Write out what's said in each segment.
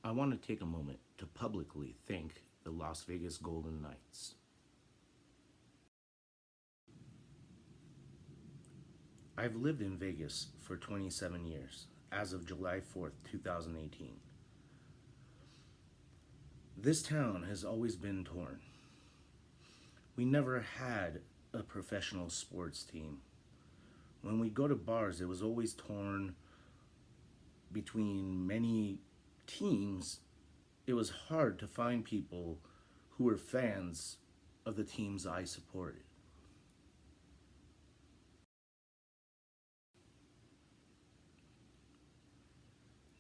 I want to take a moment to publicly thank the Las Vegas Golden Knights. I've lived in Vegas for 27 years, as of July 4th, 2018. This town has always been torn. We never had a professional sports team. When we go to bars, it was always torn between many teams. It was hard to find people who were fans of the teams I supported.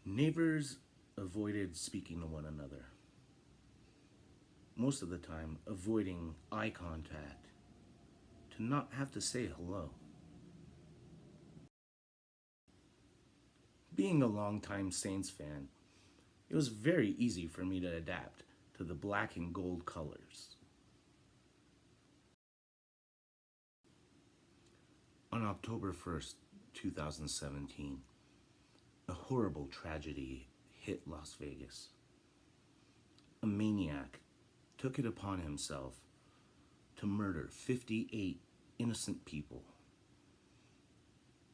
Neighbors avoided speaking to one another, most of the time avoiding eye contact, to not have to say hello. Being a longtime Saints fan, it was very easy for me to adapt to the black and gold colors. On October 1st, 2017, a horrible tragedy hit Las Vegas. A maniac took it upon himself to murder 58 innocent people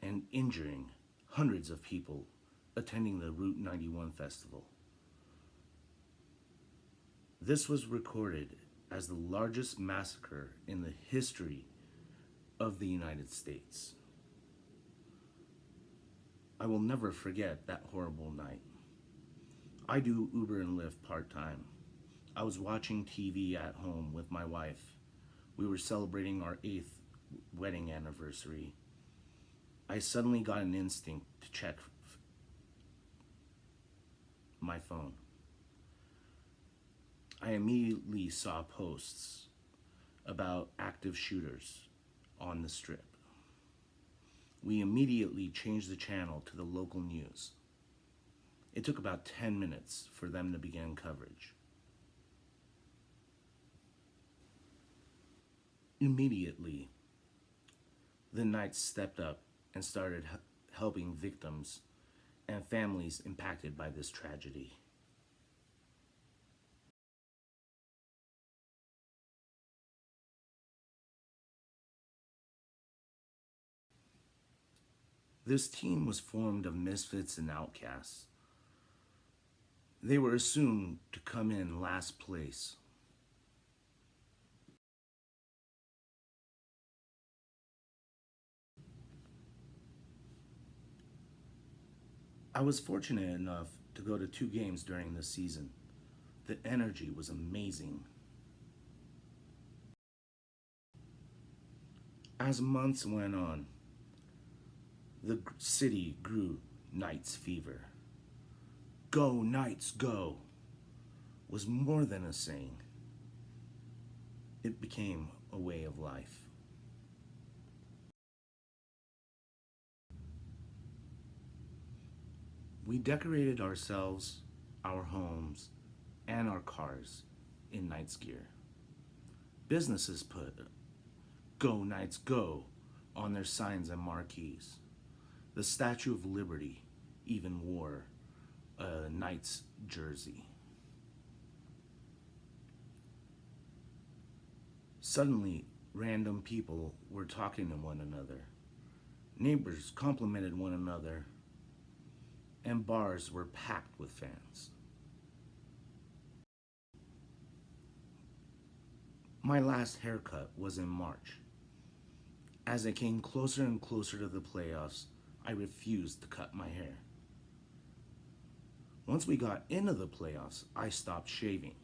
and injuring hundreds of people attending the Route 91 festival. This was recorded as the largest massacre in the history of the United States. I will never forget that horrible night. I do Uber and Lyft part-time. I was watching TV at home with my wife. We were celebrating our 8th wedding anniversary. I suddenly got an instinct to check my phone. I immediately saw posts about active shooters on the strip. We immediately changed the channel to the local news. It took about 10 minutes for them to begin coverage. Immediately, the Knights stepped up and started helping victims and families impacted by this tragedy. This team was formed of misfits and outcasts. They were assumed to come in last place. I was fortunate enough to go to 2 games during this season. The energy was amazing. As months went on, the city grew Knights fever. Go Knights, go was more than a saying. It became a way of life. We decorated ourselves, our homes, and our cars in Knights gear. Businesses put Go Knights Go on their signs and marquees. The Statue of Liberty even wore a Knights jersey. Suddenly, random people were talking to one another. Neighbors complimented one another, and bars were packed with fans. My last haircut was in March. As it came closer and closer to the playoffs, I refused to cut my hair. Once we got into the playoffs, I stopped shaving.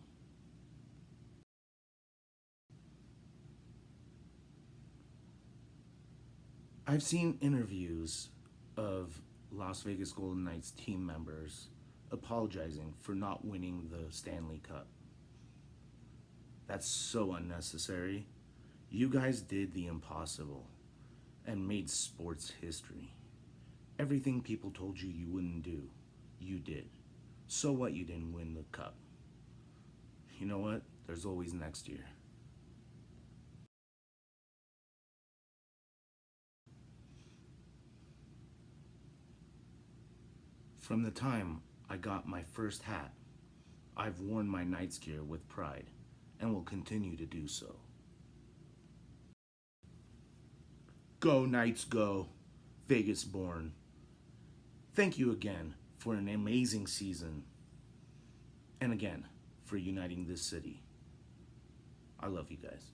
I've seen interviews of Las Vegas Golden Knights team members apologizing for not winning the Stanley Cup. That's so unnecessary. You guys did the impossible and made sports history. Everything people told you you wouldn't do, you did. So what you didn't win the cup? You know what? There's always next year. From the time I got my first hat I've worn my Knights gear with pride and will continue to do so. Go Knights go, Vegas born. Thank you again for an amazing season, and again for uniting this city. I love you guys.